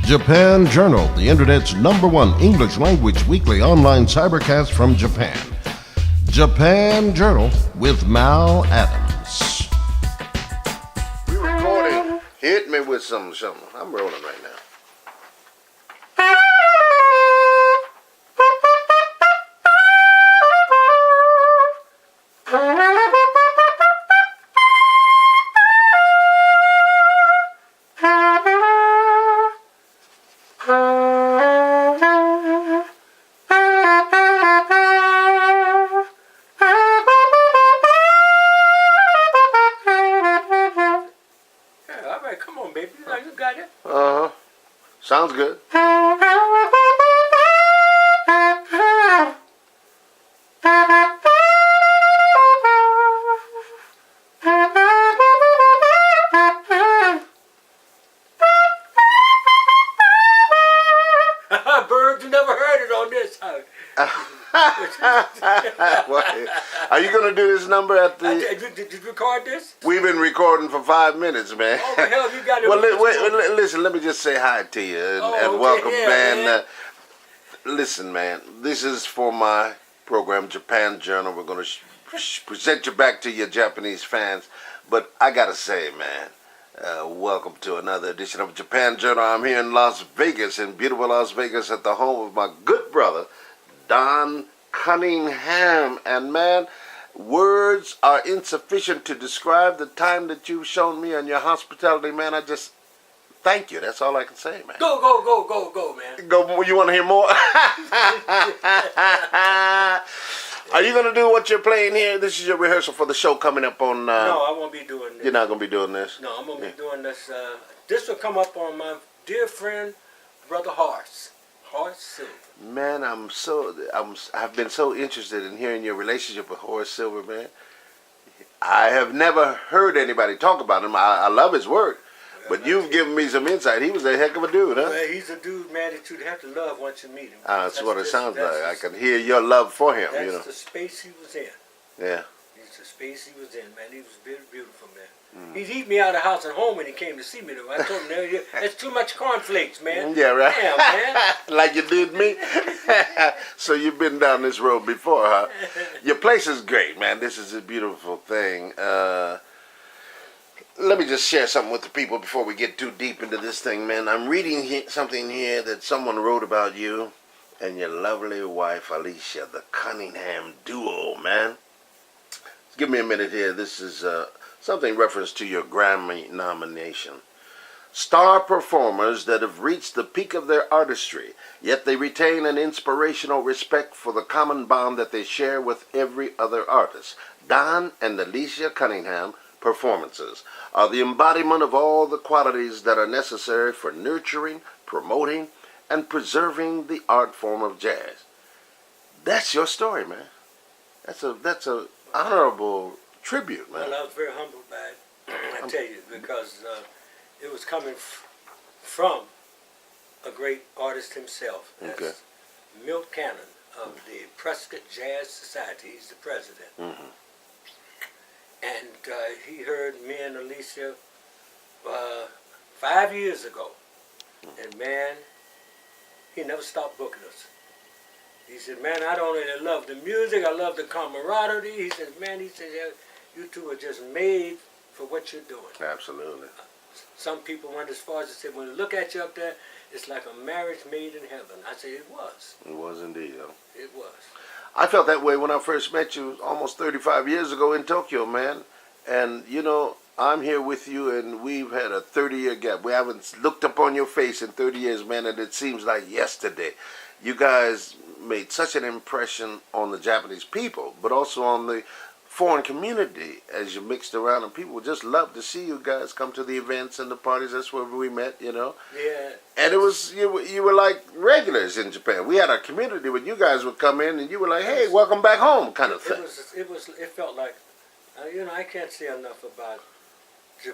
Japan Journal, the internet's #1 English language weekly online cybercast from Japan. Japan Journal with Mal Adams. We recording. Hit me with something. I'm rolling right now. Sounds good. Birds, you never heard it on this. Are you going to do this number at the... Did you record this? We've been recording for 5 minutes, man. Oh, the hell, you got it. Well, listen, let me just say hi to you and welcome, man. Listen, man, this is for my program, Japan Journal. We're going to present you back to your Japanese fans. But I got to say, man, welcome to another edition of Japan Journal. I'm here in Las Vegas, in beautiful Las Vegas, at the home of my good brother, Don Cunningham. And man, words are insufficient to describe the time that you've shown me and your hospitality, man. I just thank you. That's all I can say, man. Go, man. Go. You want to hear more? Are you going to do what you're playing here? This is your rehearsal for the show coming up on... No, I won't be doing this. You're not going to be doing this? No, I'm going to be doing this. This will come up on my dear friend, Brother Horace Silver. Man, I've been so interested in hearing your relationship with Horace Silver, man. I have never heard anybody talk about him. I love his work, but you've given me some insight. He was a heck of a dude, huh? Well, he's a dude, man, that you'd have to love once you meet him. That's what it sounds like. I can hear your love for him, you know. That's the space he was in. Yeah. It's the space he was in, man. He was very beautiful, man. He'd eat me out of house and home when he came to see me, though. I told him, that's too much cornflakes, man. Yeah, right. Damn, man. Like you did me. So you've been down this road before, huh? Your place is great, man. This is a beautiful thing. Let me just share something with the people before we get too deep into this thing, man. I'm reading something here that someone wrote about you and your lovely wife, Alicia, the Cunningham duo, man. Give me a minute here. This is something reference to your Grammy nomination. Star performers that have reached the peak of their artistry, yet they retain an inspirational respect for the common bond that they share with every other artist. Don and Alicia Cunningham performances are the embodiment of all the qualities that are necessary for nurturing, promoting, and preserving the art form of jazz. That's your story, man. That's a honorable tribute, man. Well, I was very humbled by it, I tell you, because it was coming from a great artist himself. That's Okay. Milt Cannon of the Prescott Jazz Society. He's the president. Mm-hmm. And he heard me and Alicia 5 years ago. And man, he never stopped booking us. He said, man, I don't really love the music. I love the camaraderie. He said, man, yeah, you two are just made for what you're doing. Absolutely. Some people went as far as to say, when you look at you up there, it's like a marriage made in heaven. I said, it was. It was indeed, though. It was. I felt that way when I first met you almost 35 years ago in Tokyo, man. And, you know, I'm here with you, and we've had a 30-year gap. We haven't looked upon your face in 30 years, man, and it seems like yesterday. You guys made such an impression on the Japanese people, but also on the foreign community as you mixed around, and people just love to see you guys come to the events and the parties. That's where we met, you know. Yeah. And it was you were like regulars in Japan. We had our community when you guys would come in, and you were like, "Hey, welcome back home," kind of thing. It felt like, you know, I can't say enough about the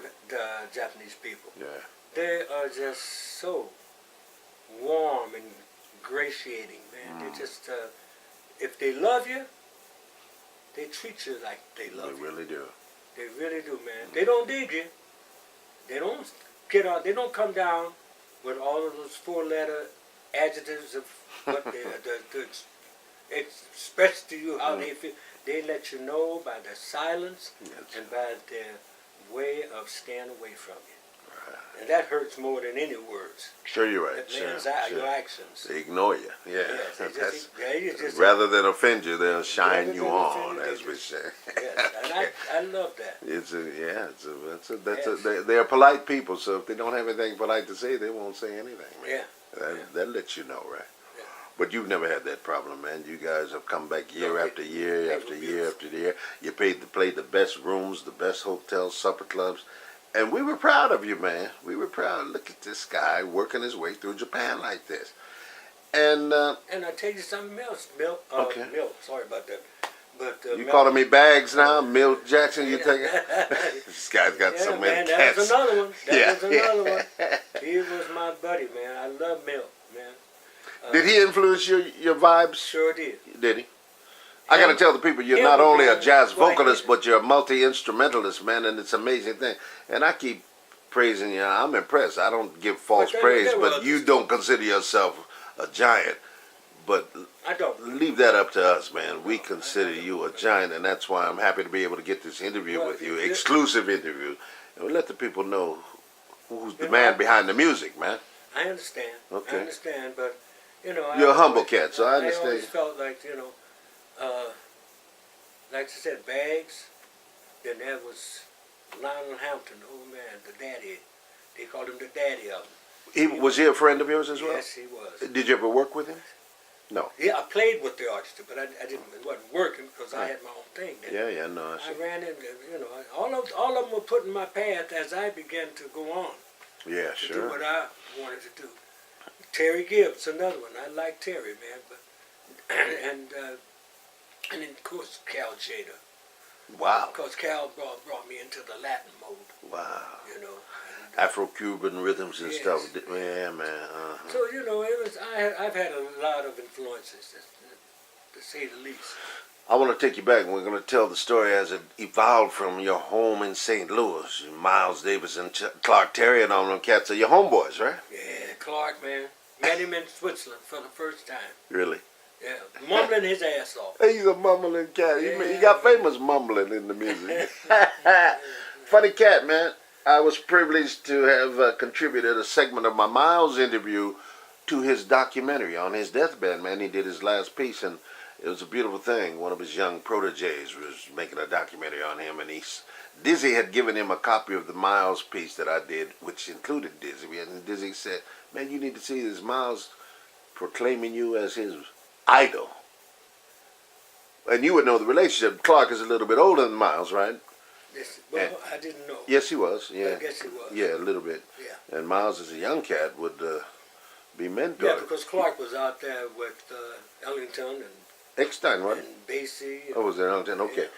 Japanese people. Yeah. They are just so warm and ingratiating, man. They just, if they love you, they treat you like they love you. They really do. They really do, man. They don't dig you. They don't get out. They don't come down with all of those four-letter adjectives of what to express to you how they feel. They let you know by their silence and by their way of staying away from you. And that hurts more than any words. Sure, you're right. That man's your actions. They ignore you. Yeah. Yes, Rather than offend you, they'll shine you on, as we say. Yes, and I love that. They're polite people, so if they don't have anything polite to say, they won't say anything. Man. Yeah. That lets you know, right? Yeah. But you've never had that problem, man. You guys have come back year after year after year after year. You played the best rooms, the best hotels, supper clubs. And we were proud of you, man. We were proud. Look at this guy working his way through Japan like this. And I tell you something else, Milt. Okay. Milt, sorry about that. But you calling me Bags now, Milt Jackson? You think this guy's got so many cats? That was another one. That was another one. He was my buddy, man. I love Milt, man. Did he influence your vibes? Sure did. Did he? I got to tell the people, you're not only a jazz vocalist, but you're a multi-instrumentalist, man, and it's an amazing thing. And I keep praising you. I'm impressed. I don't give false praise, but you don't consider yourself a giant. But I don't. Leave that up to us, man. We consider you a giant, and that's why I'm happy to be able to get this interview with you, exclusive interview. And we let the people know who's the man behind the music, man. I understand. Okay. I understand, but, you're a humble cat, so I understand. I always felt like, like I said, Bags, then there was Lionel Hampton, oh man, the daddy. They called him the daddy of them. Was he a friend of yours as well? Yes, he was. Did you ever work with him? No. Yeah, I played with the artistry, but I didn't. It wasn't working because I had my own thing. Then. Yeah, no. I ran into, all of them were put in my path as I began to go on. Yeah, to do what I wanted to do. Terry Gibbs, another one. I like Terry, man, but and then of course Cal Jader. Wow. Because Cal brought me into the Latin mode. Wow. And, Afro-Cuban rhythms and stuff. Yeah, man. So it was. I've had a lot of influences, to say the least. I want to take you back, and we're going to tell the story as it evolved from your home in St. Louis. Miles Davis and Clark Terry and all them cats are your homeboys, right? Yeah, Clark, man. Met him in Switzerland for the first time. Really? Yeah, mumbling his ass off. He's a mumbling cat. He got famous mumbling in the music. Funny cat, man. I was privileged to have contributed a segment of my Miles interview to his documentary on his deathbed, man. He did his last piece, and it was a beautiful thing. One of his young proteges was making a documentary on him, and Dizzy had given him a copy of the Miles piece that I did, which included Dizzy. And Dizzy said, man, you need to see this Miles proclaiming you as his idol. And you would know the relationship. Clark is a little bit older than Miles, right? Yes, well, I didn't know. Yes, he was. Yeah, I guess he was. Yeah, a little bit. Yeah. And Miles, as a young cat, would be mentored. Yeah, because Clark was out there with Ellington and Eckstein, right? And Basie. Oh, was it Ellington? Okay. Yeah.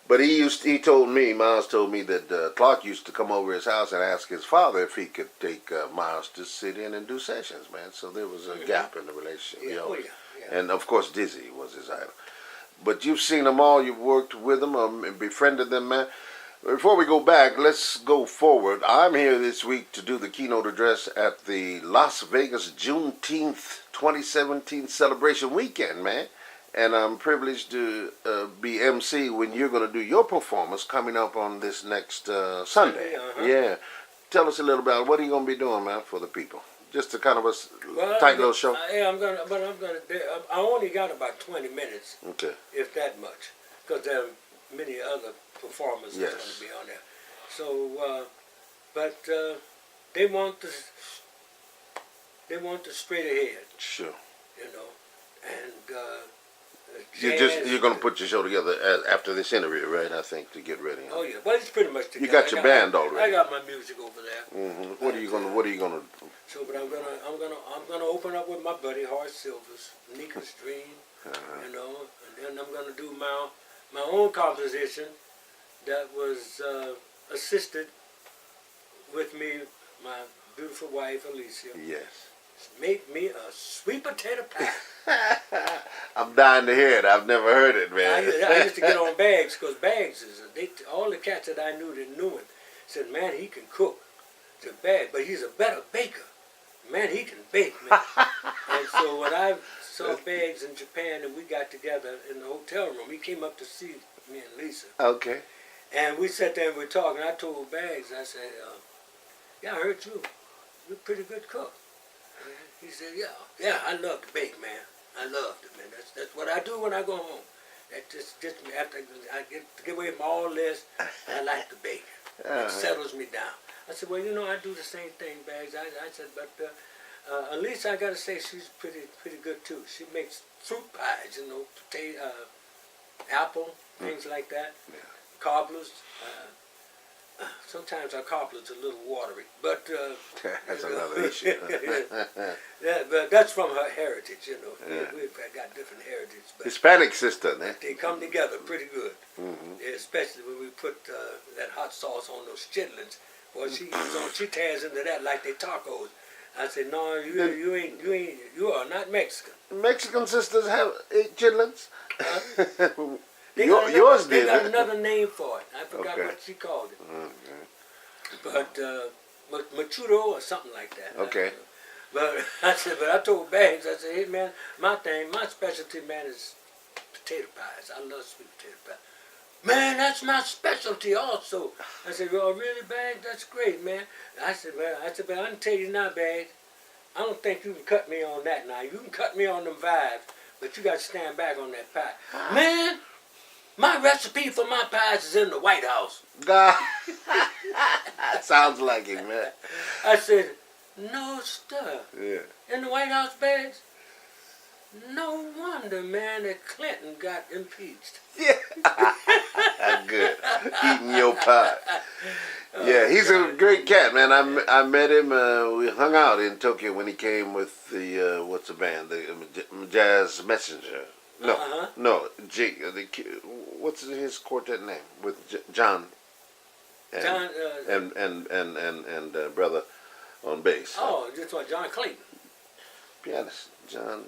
But Miles told me that Clark used to come over his house and ask his father if he could take Miles to sit in and do sessions, man. So there was a gap in the relationship. Yeah, yeah. And of course, Dizzy was his idol. But you've seen them all. You've worked with them and befriended them, man. Before we go back, let's go forward. I'm here this week to do the keynote address at the Las Vegas Juneteenth 2017 celebration weekend, man. And I'm privileged to be MC when you're going to do your performance coming up on this next Sunday. Yeah. Tell us a little about what are you going to be doing, man, for the people? Just a kind of a tight little show. I only got about 20 minutes. Okay. If that much. Because there are many other performers that's going to be on there. So, they want the straight ahead. Sure. And you're going to put your show together after this interview, right? I think, to get ready. Huh? Oh yeah, well it's pretty much together. You got your band already. I got my music over there. Mm-hmm. What are you going to? So, but I'm gonna open up with my buddy Horace Silver's Nika Stream, and then I'm gonna do my own composition that was assisted with me, my beautiful wife Alicia. Yes. Make me a sweet potato pie. I'm dying to hear it. I've never heard it, man. I used to get on Bags because Bags all the cats that I knew that knew him said, man, he can cook. I said, Bags, but he's a better baker. Man, man, he can bake, man. And so when I saw Bags in Japan and we got together in the hotel room, he came up to see me and Lisa. Okay. And we sat there and we were talking. I told Bags, I said, yeah, I heard you're a pretty good cook. And he said, yeah, I love to bake, man. I love it, man. That's what I do when I go home. That just me after I get away from all this, I like to bake. It settles me down. I said, well, I do the same thing, Bags. I said, but Elise, I gotta say, she's pretty good too. She makes fruit pies, potato, apple, things like that. Yeah. Cobblers. Sometimes our cobblers are a little watery, but that's another issue. yeah, but that's from her heritage, Yeah. We've got different heritage, but Hispanic sister, man. they come together pretty good. Mm-hmm. Yeah, especially when we put that hot sauce on those chitlins. Boy, she tears into that like they tacos. I said, no, you are not Mexican. Mexican sisters have chitlins. Yours did. They got another name for it. I forgot what she called it. Okay. But machudo or something like that. Okay. But I told Bags, I said, hey man, my specialty, man, is potato pies. I love sweet potato pie. Man, that's my specialty also. I said, well, really, Bags? That's great, man. I said, but I can tell you now, Bags, I don't think you can cut me on that now. You can cut me on them vibes, but you got to stand back on that pie. Man, my recipe for my pies is in the White House. Sounds like it, man. I said, no stuff. Yeah. In the White House, Bags? No wonder, man, that Clinton got impeached. Yeah. Good. Eating your pie. Yeah, he's a great cat, man. I met him. We hung out in Tokyo when he came with the what's the band? The Jazz Messenger. No, Jake. What's his quartet name? With John. And brother on bass. Oh, just what, John Clayton? Pianist. John.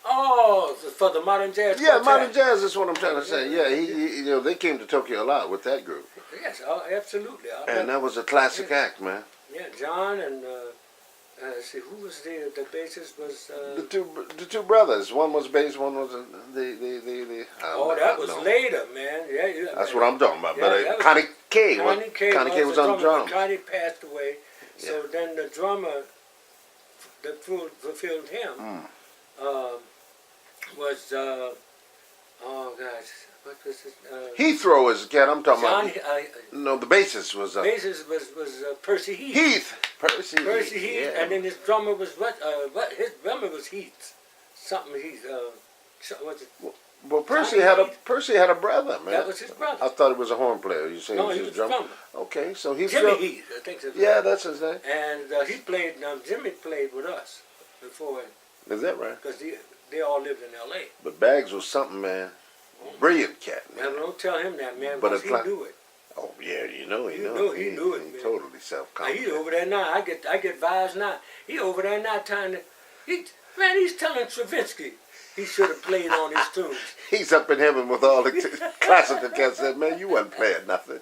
Oh, for the modern jazz. Yeah, quartet. modern jazz is what I'm trying to say. Yeah, he they came to Tokyo a lot with that group. Yes, absolutely. And that was a classic act, man. Yeah, John and see who was the bassist was. The two brothers. One was bass. One was the. That was later, man. Yeah. That's what I'm talking about. Yeah, but Connie K. Connie K was on drums. Connie passed away, so then the drummer that fulfilled him was oh gosh, what was his? Heathrow is the cat I'm talking John, about. No, the bassist was. Bassist was Percy Heath. Percy Heath. Yeah. And then his drummer was his drummer was Heath. Something Heath. What's it? Well, Percy had a brother, man. That was his brother. I thought he was a horn player. You saying no, he was a drummer? Okay, so he's Jimmy Heath, I think so. Yeah, that's his name. And he played. Jimmy played with us before. Is that right? Because they all lived in L.A. But Bags was something, man. Brilliant cat, man. Now, don't tell him that, man, because he knew it. Oh yeah, he knew it. He knew it, man. Totally self-confident. He's over there now. I get vibes now. He over there now trying to. He's telling Stravinsky he should have played on his tunes. He's up in heaven with all the classical cats. Said, man, you wasn't playing nothing.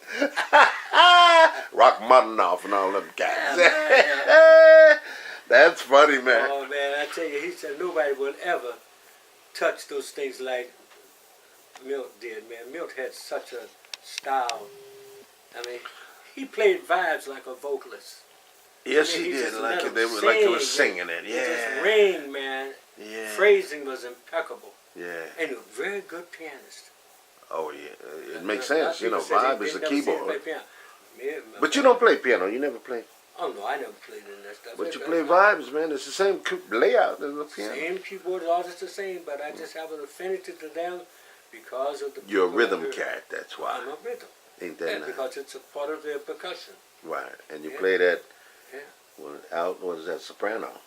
Rachmaninoff and all them cats. Yeah. That's funny, man. Oh man, I tell you, he said nobody will ever touch those things like Milt did, man. Milt had such a style. I mean, he played vibes like a vocalist. Yes, he did. Like he was singing it. Yeah. He just rang, man. Yeah. Phrasing was impeccable. Yeah. And he was a very good pianist. Oh yeah, it makes sense. Vibe is the keyboard. But you don't don't play piano. You never play. Oh no, I never played in that stuff. But you play vibes, man. It's the same layout as the piano. Same keyboard, all just the same. But I just have an affinity to them because of the. You're a rhythm cat. That's why. I'm a rhythm. Ain't that nice? Because it's a part of their percussion. Right, and you play that. Yeah. What is that, soprano?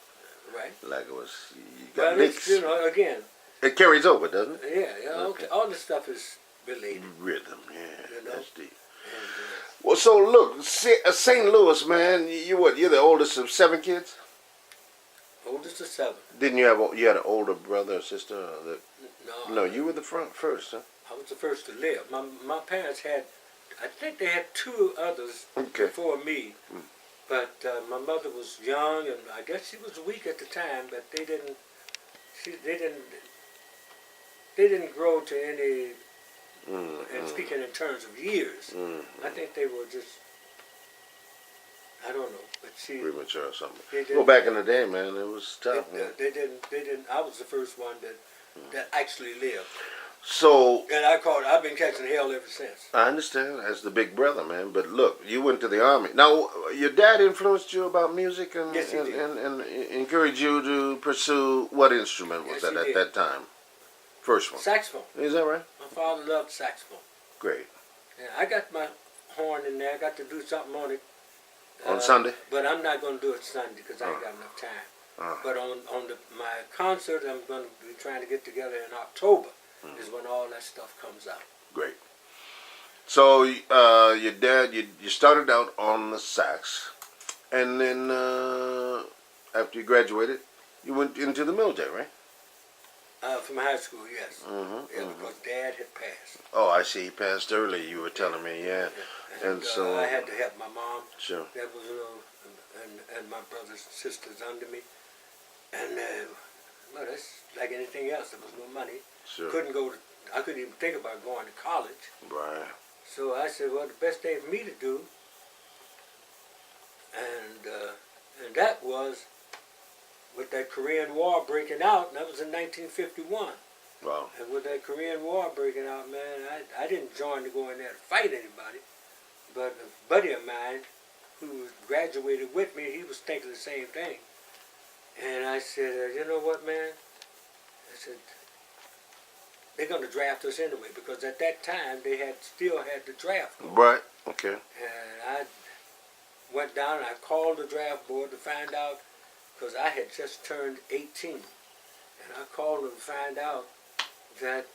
Right. Like it was. You got But licks. it's, again. It carries over, doesn't it? Yeah. All this stuff is related. Rhythm, yeah. That's deep. And, Well, so look, St. Louis, man. You're the oldest of 7 kids. oldest of 7. Didn't you had an older brother or sister? No. You were the first, huh? I was the first to live. My parents had, I think they had 2 others before me, But my mother was young, and I guess she was weak at the time. But they didn't. They didn't grow to any. And speaking in terms of years, I think they were just. I don't know, but she. Premature or something. They Well, back in the day, man, it was tough. They didn't. I was the first one that actually lived. So And I've been catching hell ever since. I understand as the big brother, man. But look, you went to the army. Now, your dad influenced you about music and Yes, he did. and encouraged you to pursue what instrument was Yes, that he at did. that time? First one. Saxophone. Is that right? My father loved saxophone. Great. And I got my horn in there. I got to do something on it. On Sunday? But I'm not going to do it Sunday because I ain't got enough time. But on my concert, I'm going to be trying to get together in October. Is when all that stuff comes out. Great. So your dad, you started out on the sax, and then after you graduated, you went into the military, right? From high school, yes. Because Dad had passed. Oh, I see. He passed early. You were telling me, yeah. And so I had to help my mom. Sure. That was and my brothers and sisters under me. And well, that's like anything else. There was no money. Sure. I couldn't even think about going to college. Right. So I said, well, the best thing for me to do, and that was with that Korean War breaking out, and that was in 1951. Wow. And with that Korean War breaking out, man, I didn't join to go in there to fight anybody, but a buddy of mine who graduated with me, he was thinking the same thing. And I said, you know what, man? I said, they're going to draft us anyway, because at that time they still had the draft going. Right. Okay. And I went down and I called the draft board to find out, because I had just turned 18. And I called them to find out that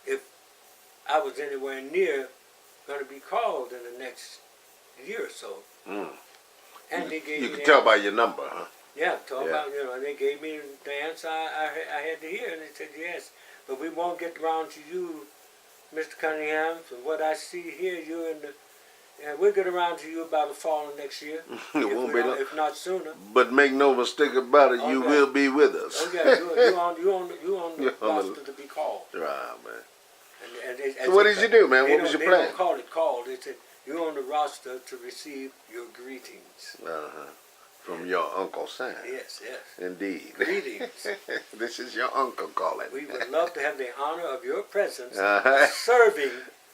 if I was anywhere near going to be called in the next year or so. And they gave You me could tell by your number, huh? Yeah, about, and they gave me the answer I had to hear, and they said, yes, but we won't get around to you, Mr. Cunningham. From what I see here, you and we'll get around to you about the fall of next year, if not sooner. But make no mistake about it, you will be with us. Oh yeah, you on the roster to be called. Right, man. And So what did you do, man? What was your plan? They don't call it called. They said, you're on the roster to receive your greetings. From your Uncle Sam. Yes, yes. Indeed. Greetings. This is your uncle calling. We would love to have the honor of your presence serving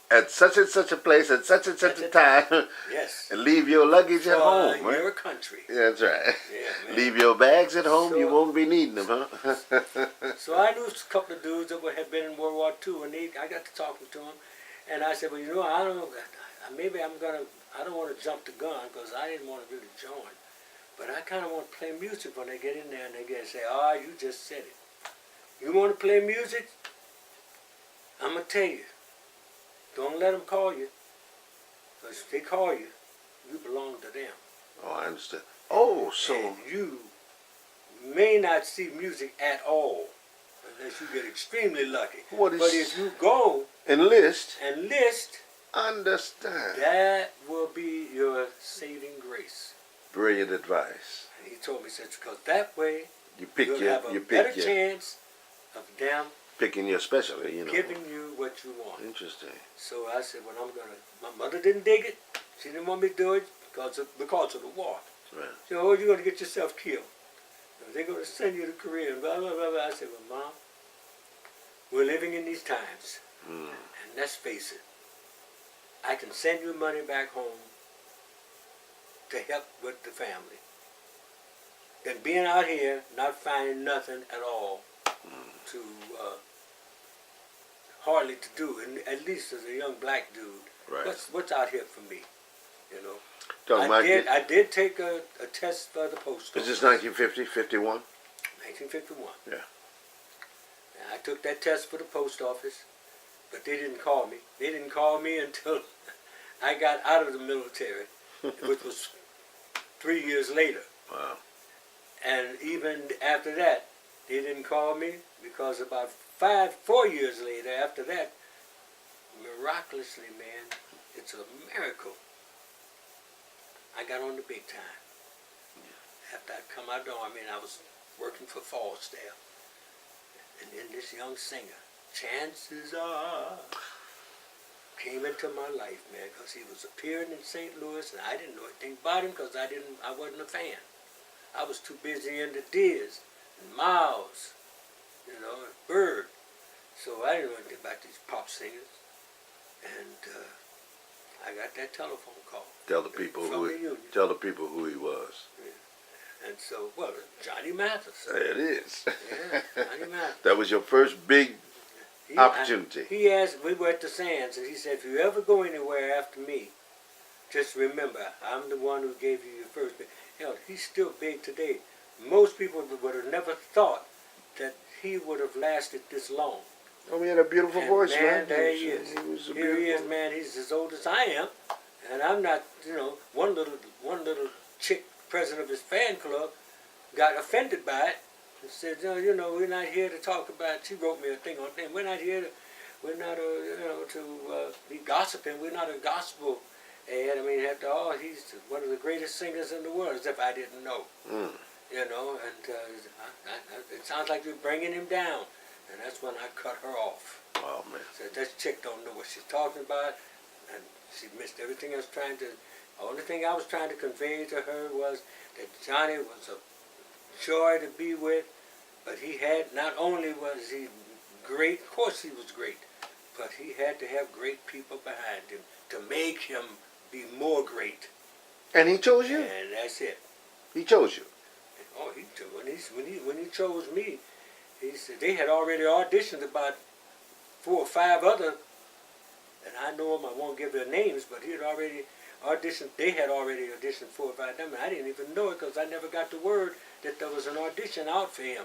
at such and such a place at such and such a time. Yes. And leave your luggage at home, your right? country. That's right. Yeah, man. Leave your bags at home. So, you won't be needing them, huh? So I knew a couple of dudes that had been in World War II, and I got to talking to them, and I said, well, you know, I don't want to jump the gun because I didn't want to really join. But I kind of want to play music when they get in there and they say, oh, you just said it. You want to play music? I'm going to tell you. Don't let them call you. Because if they call you, you belong to them. Oh, I understand. Oh, so... And you may not see music at all unless you get extremely lucky. But if you go... Enlist. Understand. That will be your saving grace. Brilliant advice. And he told me, because that way you'll have a better chance of them picking your specialty, giving you what you want. Interesting. So I said, well, my mother didn't dig it. She didn't want me to do it because of the war. Right. She said, oh, you're going to get yourself killed. They're going to send you to Korea. Blah, blah, blah, blah. I said, well, Mom, we're living in these times. And let's face it, I can send you money back home to help with the family. Than being out here, not finding nothing at all to, hardly to do, and at least as a young black dude. Right. What's out here for me, you know? I did take a test for the post office. Is this 1950, 51? 1951. Yeah. And I took that test for the post office, but they didn't call me. They didn't call me until I got out of the military, which was 3 years later. Wow. And even after that, they didn't call me because about 4 years later, after that, miraculously, man, it's a miracle. I got on the big time. After I'd come out of the Army and I was working for Fallstaff. And then this young singer, Chances Are, came into my life, man, because he was appearing in St. Louis, and I didn't know anything about him because I wasn't a fan. I was too busy into Diz and Miles, and Bird. So I didn't know anything about these pop singers. And I got that telephone call. Tell the people who he was. Yeah. And so, well, Johnny Mathis. There it is. Yeah, Johnny Mathis. That was your first big opportunity. He asked, we were at the Sands, and he said, if you ever go anywhere after me, just remember, I'm the one who gave you your first big. Hell, he's still big today. Most people would have never thought that he would have lasted this long. Oh, he had a beautiful voice, man. There he is. Here he is, man. He's as old as I am, and I'm not. One little chick, president of his fan club, got offended by it and said, "No, we're not here to talk about." She wrote me a thing on thing. We're not here to. We're not to be gossiping. We're not a gospel ad. I mean, after all, he's one of the greatest singers in the world. As if I didn't know. And it sounds like you're bringing him down. And that's when I cut her off. Oh, man. Said, this chick don't know what she's talking about. And she missed everything I was trying to... The only thing I was trying to convey to her was that Johnny was a joy to be with. But he had... Not only was he great, of course he was great, but he had to have great people behind him to make him be more great. And he chose you? And that's it. He chose you? Oh, when he chose me, he said they had already auditioned about 4 or 5 other, and I know them. I won't give their names, but he had already auditioned. They had already auditioned 4 or 5 of them, and I didn't even know it because I never got the word that there was an audition out for him.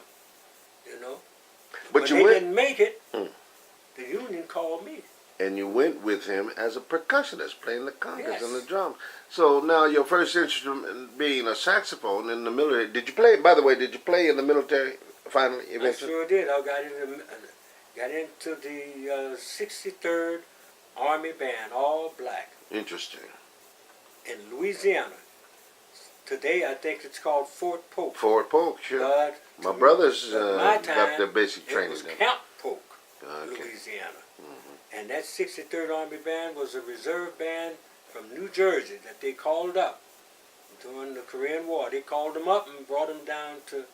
But when they didn't make it, the union called me. And you went with him as a percussionist, playing the congas and the Yes. drums. So now your first instrument being a saxophone in the military. Did you play? By the way, did you play in the military finally? Eventually? I sure did. I got into the 63rd Army Band, all black, Interesting. in Louisiana. Today I think it's called Fort Polk. Fort Polk, sure. But My brothers my got time, their basic training it was there. Camp Polk, Okay. Louisiana. And that 63rd Army Band was a reserve band from New Jersey that they called up during the Korean War. They called them up and brought them down to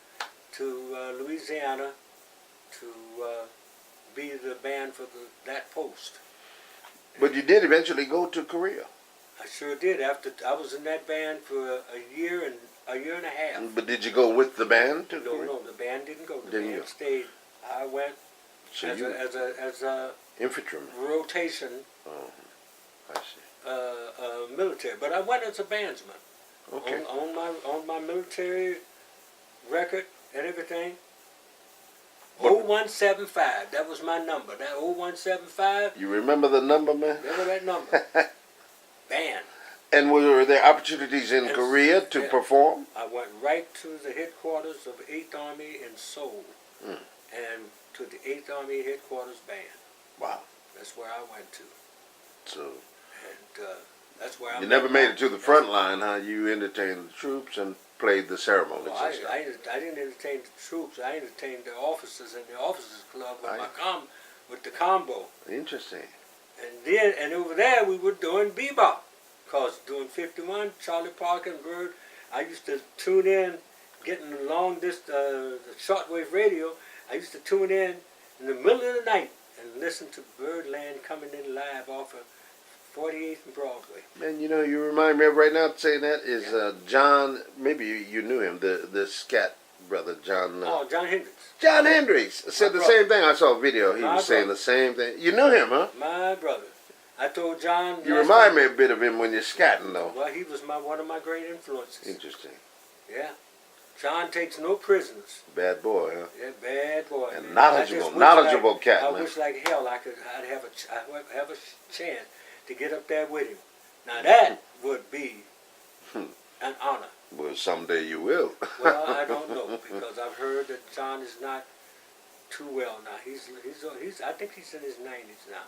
Louisiana to be the band for that post. But you did eventually go to Korea. I sure did. After I was in that band for a year and a half. But did you go with the band to Korea? No, the band didn't go. The Didn't band you? stayed. I went So as you a infantryman. rotation Oh, I see. military, but I went as a bandsman. Okay. On my military record and everything. What- 0175. That was my number. That 0175. You remember the number, man? Remember that number? Band. And were there opportunities in Yes. Korea to Yeah. perform? I went right to the headquarters of 8th Army in Seoul, and to the 8th Army headquarters band. Wow. That's where I went to, So and that's where I. you never made it to the front line, huh? You entertained the troops and played the ceremonies Well, and stuff. I didn't entertain the troops. I entertained the officers in the officers club with with the combo. Interesting. And over there we were doing bebop, cause doing 51, Charlie Parker and Bird. I used to tune in, getting along the shortwave radio. I used to tune in the middle of the night and listen to Birdland coming in live off of 48th and Broadway. Man, you remind me of right now saying that is John, maybe you knew him, the Scat brother, John. John Hendricks. John Hendricks said My the brother. same thing. I saw a video. He My was saying brother. the same thing. You knew him, huh? My brother. I told John. You last remind time- me a bit of him when you're scatting, though. Well, he was one of my great influences. Interesting. Yeah. John takes no prisoners. Bad boy, huh? Yeah, bad boy. And man. knowledgeable- I just wish knowledgeable like, cat, I man. wish like hell I'd have a chance to get up there with him. Now that would be an honor. Well, someday you will. Well, I don't know because I've heard that John is not too well now. He's I think he's in his 90s now.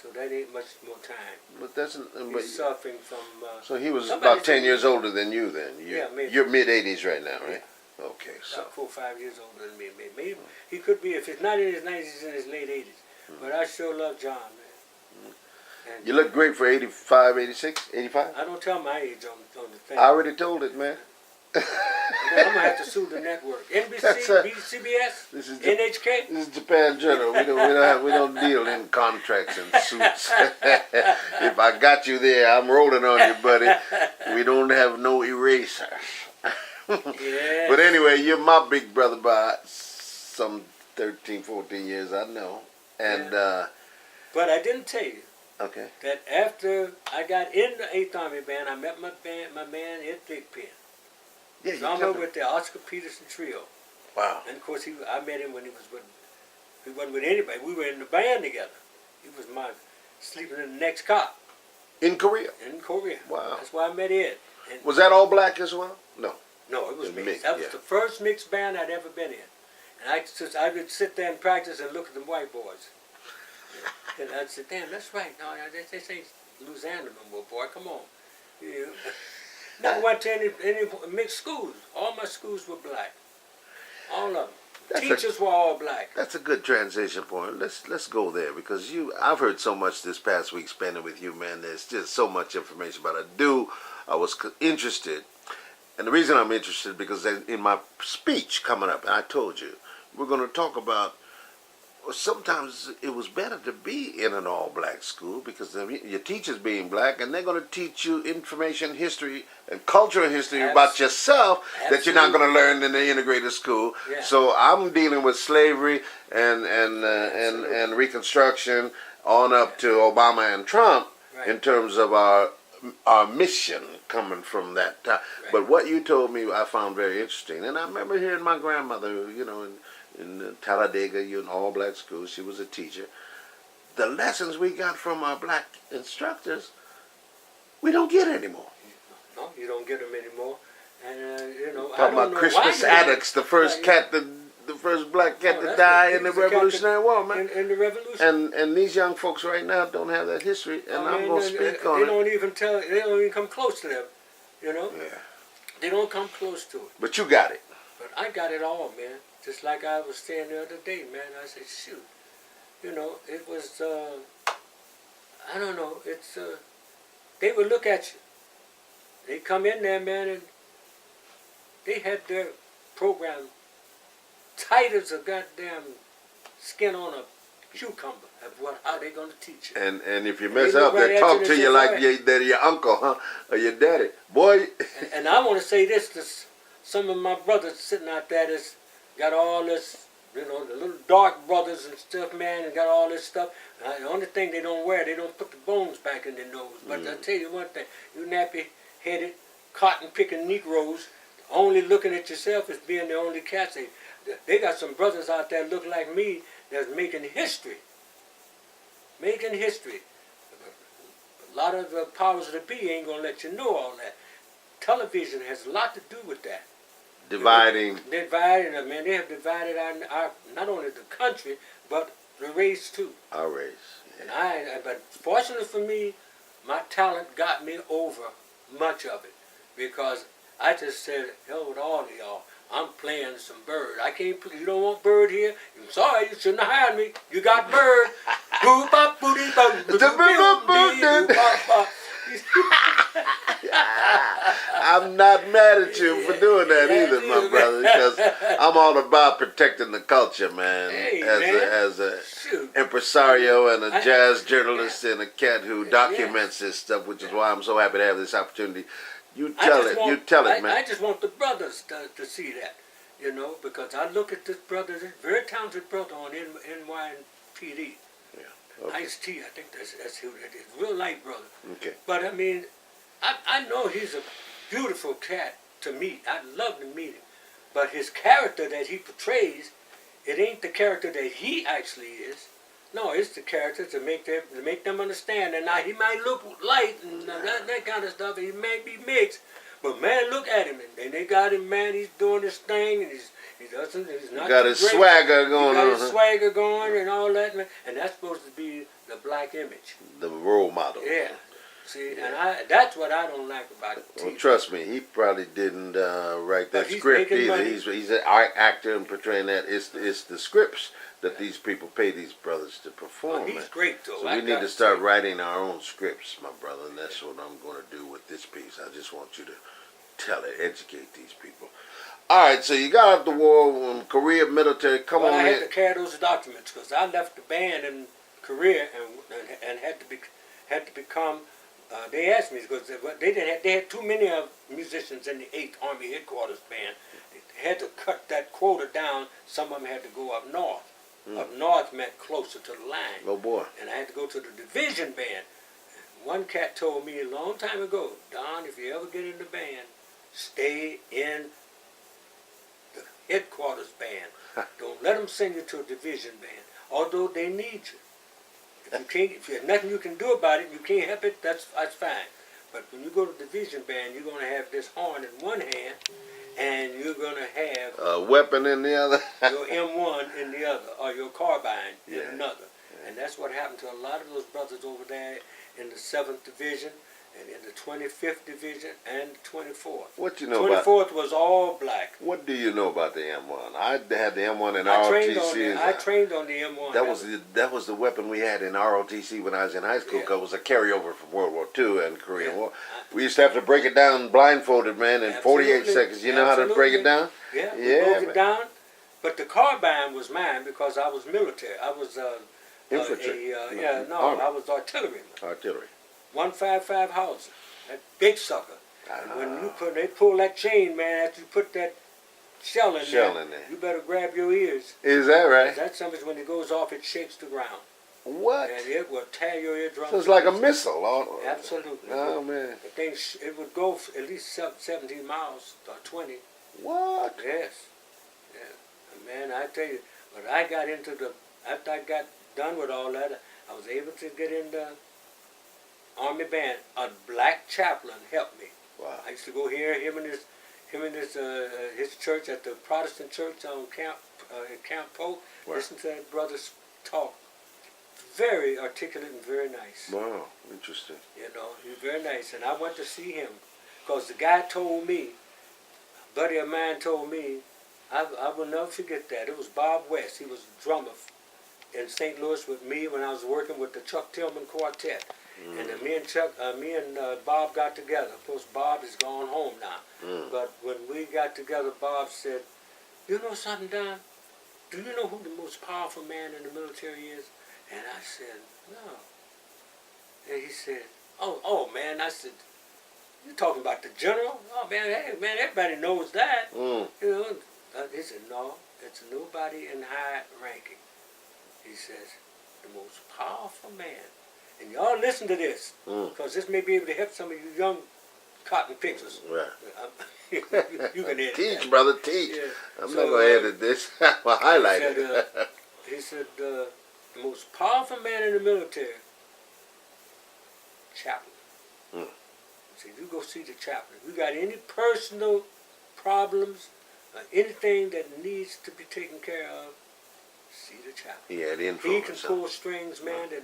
So that ain't much more time. But that's He's suffering from. so he was somebody about 10 said- years older than you then. Yeah, maybe. You're mid-80s right now, right? Okay, so. About 4 or 5 years older than me. Maybe he could be. If it's not in his 90s, he's in his late 80s. But I sure love John, man. And You look great for 85, 86, 85. I don't tell my age on the thing. I already told it, man. I'm gonna have to sue the network. NBC, That's CBS, This is NHK. This is Japan Journal. We don't deal in contracts and suits. If I got you there, I'm rolling on you, buddy. We don't have no erasers. Yeah. But anyway, you're my big brother by some 13, 14 years, I know. And But I didn't tell you okay, that after I got in the 8th Army Band, I met my man Ed Thigpen. yeah, you drummer told me. with the Oscar Peterson Trio. Wow. And of course, I met him when he wasn't with anybody. We were in the band together. He was sleeping in the next cot In Korea. in Korea. Wow. That's why I met Ed. And Was that all black as well? No. no, it was The mixed. mix, That was yeah. the first mixed band I'd ever been in. And I would sit there and practice and look at them white boys. And I'd say, damn, that's right. No, they say Louisiana no more, boy. Come on. Yeah. Never went to any mixed schools. All my schools were black. All of them. Teachers were all black. That's a good transition point. Let's go there because I've heard so much this past week spending with you, man. There's just so much information about it. I was interested, and the reason I'm interested because in my speech coming up, and I told you we're going to talk about. Sometimes it was better to be in an all-black school because your teachers being black, and they're going to teach you information, history, and cultural history about yourself that you're not going to learn in the integrated school. Yeah. So I'm dealing with slavery and Reconstruction on up to Obama and Trump in terms of our mission coming from that time. Right. But what you told me, I found very interesting, and I remember hearing my grandmother, in Talladega, in all-black school. She was a teacher. The lessons we got from our black instructors, we don't get anymore. No, you don't get them anymore. And I Talking don't about know Crispus why Attucks, the first the first black cat to die in the Revolutionary War, man. In the Revolution. And these young folks right now don't have that history, and I'm going to speak on They it. don't even come close to them, Yeah. They don't come close to it. But you got it. But I got it all, man. Just like I was saying the other day, man. I said, shoot. It was, I don't know, they would look at you. They come in there, man, and they had their program tight as a goddamn skin on a cucumber of how they gonna teach you. And if you mess look up, they right talk at to you you and like say, your uncle, huh? Or your daddy. Boy. And I want to say this to some of my brothers sitting out there that's got all this, the little dark brothers and stuff, man, and got all this stuff. The only thing they don't wear, they don't put the bones back in their nose. But I tell you one thing, you nappy-headed, cotton-picking Negroes, only looking at yourself as being the only cats. They got some brothers out there look like me that's making history. Making history. A lot of the powers that be ain't going to let you know all that. Television has a lot to do with that. Dividing. Dividing them, man. They have divided our not only the country, but the race too. Our race. And but fortunately for me, my talent got me over much of it. Because I just said, hell with all of y'all. I'm playing some Bird. I can't play. You don't want Bird here? I'm sorry, you shouldn't have hired me. You got Bird. I'm not mad at you for doing that either, my brother, because I'm all about protecting the culture, man. Hey, as a impresario and a jazz journalist and a cat who documents this stuff, which is why I'm so happy to have this opportunity. You tell it, man. I just want the brothers to see that, because I look at this brother, this very talented brother on NYPD. Yeah. Okay. Ice T, I think that's who that is. Real light brother. Okay. But I mean, I know he's a beautiful cat to meet. I'd love to meet him. But his character that he portrays, it ain't the character that he actually is. No, it's the character to make them understand. And now he might look light and that kind of stuff. He may be mixed, But man, look at him, and they got him, man. He's doing his thing, and he's not. Got his swagger going he got on. his swagger going and all that, man. And that's supposed to be the black image. The role model. Yeah. See, and that's what I don't like about it. Well, trust me, he probably didn't write that He's script making either. money. He's an art actor and portraying that. It's the scripts that these people pay these brothers to perform. He's man. great, though. So we need to start writing our own scripts, my brother, and that's what I'm going to do with this piece. I just want you to tell it, educate these people. All right, so you got out the war, Korea, military. Come on, I man. had to carry those documents because I left the band in Korea and had to become. They asked me because they had too many musicians in the 8th Army Headquarters band. They had to cut that quota down. Some of them had to go up north. Up north meant closer to the line. Oh boy. And I had to go to the division band. One cat told me a long time ago, Don, if you ever get in the band, stay in the headquarters band. Don't let them send you to a division band, although they need you. If there's nothing you can do about it, you can't help it, that's fine. But when you go to division band, you're going to have this horn in one hand, and you're going to have a weapon in the other. your M1 in the other, or your carbine in another. And that's what happened to a lot of those brothers over there in the 7th Division, and in the 25th Division, and the 24th. What you know 24th was all black. What do you know about the M1? I had the M1 in I ROTC. trained on the M1. That was the weapon we had in ROTC when I was in high school. Cause it was a carryover from World War II and Korean War. We used to have to break it down blindfolded, man, in 48 seconds. You know how to break it down? Yeah, we broke it down. But the carbine was mine because I was military. I was infantry. I was artilleryman. Artillery. 155 Hauser, that big sucker. And when they pull that chain, man, after you put that shell in there, you better grab your ears. Is that right? That something when it goes off, it shakes the ground. What? And it will tear your eardrum. So it's like a missile. Absolutely. Oh man. The thing, it would go at least 17 miles or 20. What? Yes. Yeah. And man, I tell you, but I got after I got done with all that, I was able to get in the Army band. A black chaplain helped me. Wow. I used to go here, him and his church at the Protestant church on Camp Polk. Wow. Listen to that brother's talk. Very articulate and very nice. Wow, interesting. You know, he's very nice. And I went to see him because the guy told me, a buddy of mine told me, I will never forget that. It was Bob West. He was a drummer in St. Louis with me when I was working with the Chuck Tillman Quartet. And then me and Bob got together. Of course, Bob is gone home now. But when we got together, Bob said, "You know something, Don? Do you know who the most powerful man in the military is?" And I said, "No." And he said, "Oh, man." I said, "You talking about the general? Oh, man, hey, man, everybody knows that." You know. He said, "No, it's nobody in high ranking." He says, "The most powerful man." And y'all listen to this, because this may be able to help some of you young cotton pickers. Right. you can edit Teach, that. brother, teach. Yeah. I'm not going to edit this. I'll highlight it. He said, the most powerful man in the military, chaplain. He said, you go see the chaplain. If you got any personal problems, anything that needs to be taken care of, see the chaplain. He had influence. He can pull strings, man, that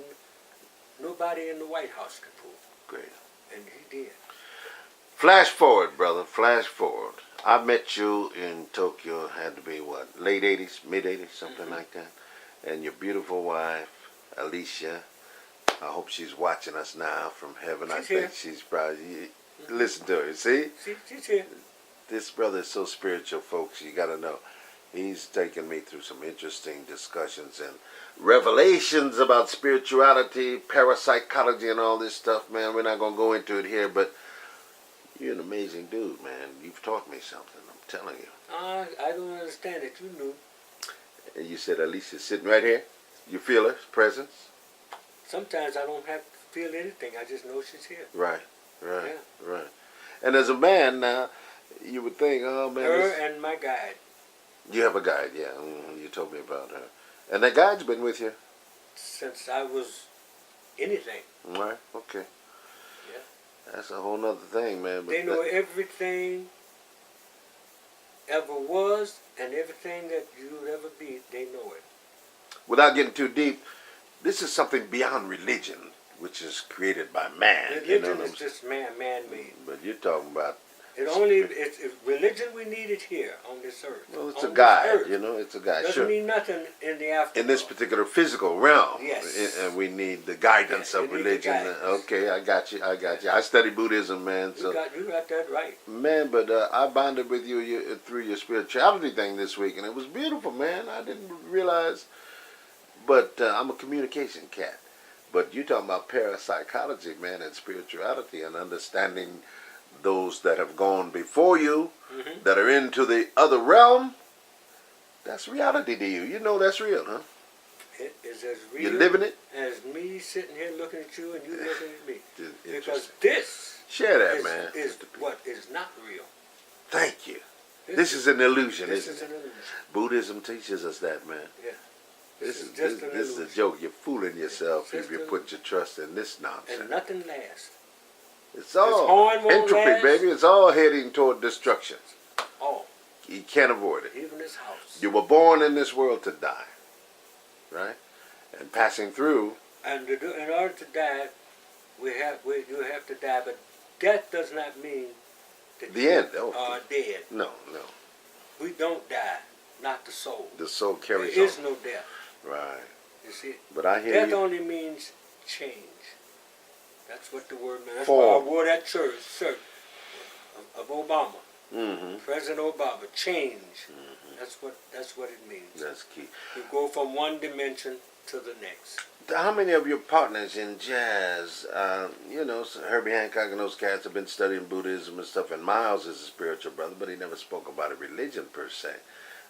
nobody in the White House can pull. Great. And he did. Flash forward, brother. Flash forward. I met you in Tokyo, had to be what, late 80s, mid 80s, something like that. And your beautiful wife, Alicia, I hope she's watching us now from heaven. I think she's probably, listen to her, see? She's here. This brother is so spiritual, folks, you got to know. He's taken me through some interesting discussions and revelations about spirituality, parapsychology, and all this stuff, man. We're not going to go into it here, but you're an amazing dude, man. You've taught me something, I'm telling you. I don't understand it. You knew. And you said Alicia's sitting right here? You feel her presence? Sometimes I don't have to feel anything. I just know she's here. Right. And as a man now, you would think, oh, man. Her and my guide. You have a guide, yeah. You told me about her. And that guide's been with you? Since I was anything. Right, okay. Yeah. That's a whole nother thing, man. But They know everything ever was and everything that you'll ever be. They know it. without getting too deep, this is something beyond religion, which is created by man. Religion you know what is I'm just man-made. But you're talking about, It's religion we need it here on this earth. well, it's on a this guide, earth. you know, it's a guide. Doesn't Sure. mean nothing in the afterlife. In this particular physical realm, Yes. and we need the guidance Yes, we of need the religion. guidance. Okay, I got you. I study Buddhism, man. You So, got that right. man, but I bonded with you through your spirituality thing this week, and it was beautiful, man. I didn't realize, but I'm a communication cat. But you're talking about parapsychology, man, and spirituality, and understanding those that have gone before you, that are into the other realm. That's reality to you. You know that's real, huh? It is as real You're living it. as me sitting here looking at you and you looking at me. Because Interesting. this Share that, is, man. is what is not real. Thank you. This is an illusion, This isn't is it? an illusion. Buddhism teaches us that, man. Yeah. This is just an this is a illusion. joke. You're fooling yourself if Just you an- put your trust in this nonsense. And nothing lasts. It's all horn won't entropy, last. baby. It's all heading toward destruction. Oh, You can't avoid it. even this house. You were born in this world to die, right? And passing through. And in order to die, you have to die. But death does not mean that The you end. Oh. are dead. No. We don't die, not the soul. The soul carries There is on. no death. Right. You see, But I hear death you. only means change. That's what the word means. That's Form. why I wore that shirt of Obama, Mm-hmm. President Obama. Change. That's what it means. That's key. You go from one dimension to the next. How many of your partners in jazz, Herbie Hancock and those cats have been studying Buddhism and stuff, and Miles is a spiritual brother, but he never spoke about a religion per se.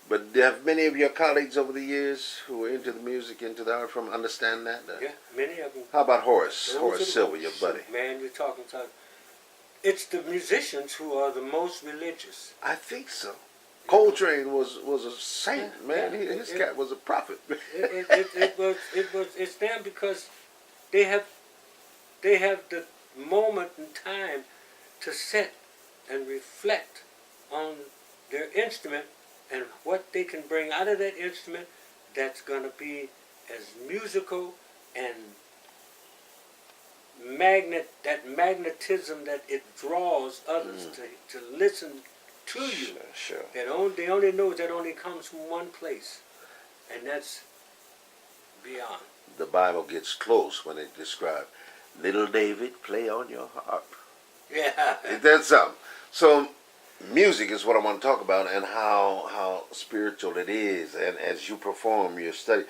But have many of your colleagues over the years who are into the music, into the art form, understand that? Yeah, many of them. How about Horace? Those Horace are- Silver, your buddy. Man, you're talking about. It's the musicians who are the most religious. I think so. Coltrane was a saint, Yeah, man. yeah. His cat was a prophet. It's them because they have the moment in time to sit and reflect on their instrument and what they can bring out of that instrument that's going to be as musical and magnetism that it draws others to listen to you. Sure. They only know that only comes from one place, and that's beyond. The Bible gets close when it describes, little David, play on your harp. Yeah. That's something. So, music is what I want to talk about, and how spiritual it is. And as you perform your study,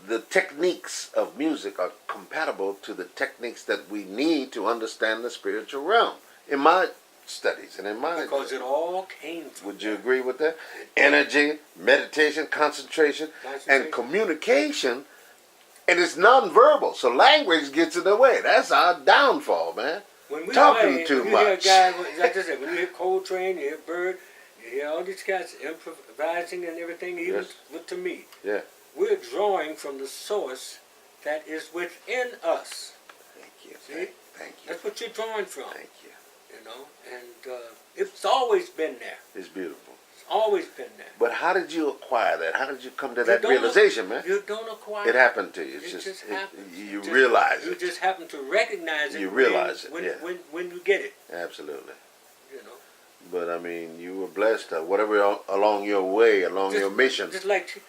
the techniques of music are compatible to the techniques that we need to understand the spiritual realm. In my studies and in my Because it all came from would you agree with that? Energy, meditation, concentration, and communication. And it's nonverbal, so language gets in the way. That's our downfall, man. When we Talking play, too when you hear a much. guy, like I said, when you hear Coltrane, you hear Bird, you hear all these cats improvising and everything, even to me. Yeah. We're drawing from the source that is within us. Thank you. See? Thank you. That's what you're drawing from. Thank you. You know, and it's always been there. It's beautiful. It's always been there. But how did you acquire that? How did you come to You that don't realization, man? You don't acquire It happened to you. It just happens. You Just- realize You it. just happen to recognize it. You realize it, when, yeah. when you get it. Absolutely. You know. But I mean, you were blessed. Whatever along your way, along your mission. Just like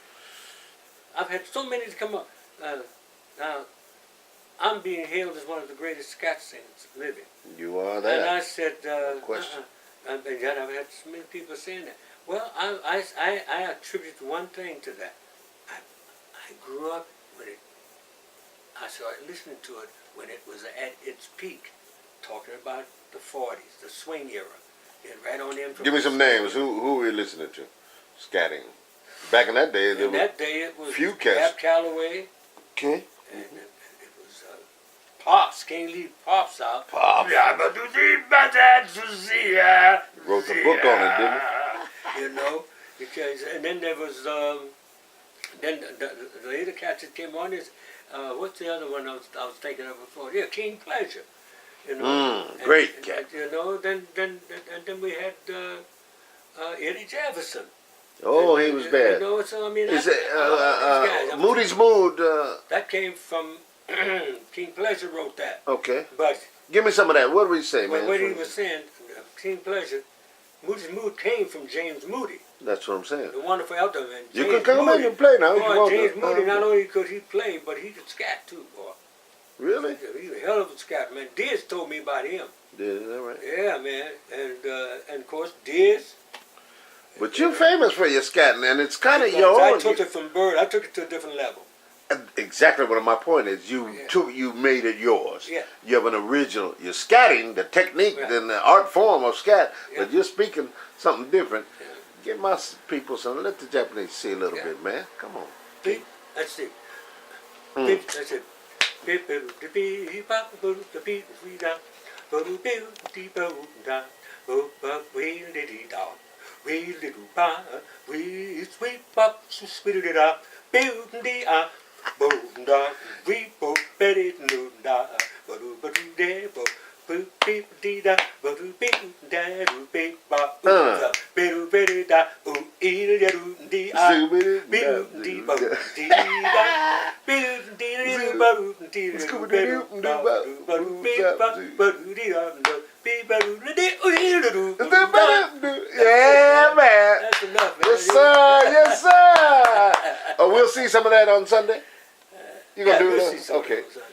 I've had so many to come up. Now, I'm being hailed as one of the greatest scat singers living. You are And that. I said, question. and yet I've had so many people saying that. Well, I attribute one thing to that. I grew up with it. I started listening to it when it was at its peak, talking about the 40s, the swing era. And right on in from Give me some names. Who were you listening to? Scatting. Back in that day, there In were that day, it was few cats. Cap Calloway, Okay. and it was Pops. Can't leave Pops out. Pops. Yeah, but you need better to see ya. Wrote the book on it, didn't he? You know, because and then there was then the other cats that came on is what's the other one I was thinking of before? Yeah, King Pleasure. You know, Great cat. You know, then we had Eddie Jefferson. Oh, he was bad. You know, so I mean, Is these guys. it Moody's Mood? That came from King Pleasure wrote that. Okay. But Give me some of that. What did we say, man? what he was saying, King Pleasure, Moody's Mood came from James Moody, That's what I'm saying. the wonderful elder man. You James can come Moody, in and play now. if you Boy, want James to. Moody, not only could he play, but he could scat too, boy. Really? He's a hell of a scat, man. Diz told me about him. Yeah, is that right? Yeah, man. And of course, Diz. But you're famous for your scatting, and it's kind of your I own. took it from Bird. I took it to a different level. Exactly what my point is. You made it yours. Yeah. You have an original. You're scatting the technique Right. and the art form of scat, Yeah. but you're speaking something different. Yeah. Give my people some. Let the Japanese see a little Yeah. bit, man. Come on. Beep. That's it. Mm. Beep. That's it. Beep. Beep. Beep. Beep. Beep. Beep. We little bar, we sweep up, sweet it up, build the up, boom da, we both bet it no da, but de bo, boop beep dee da, but beep da, beep ba, beep beep da, eat it dee ah, beep dee bo, dee da, beep dee bo, dee Yeah, man. That's enough, man. Yes, sir. Yes, sir. Oh, we'll see some of that on Sunday. You gonna do we'll it? see some Okay. of those.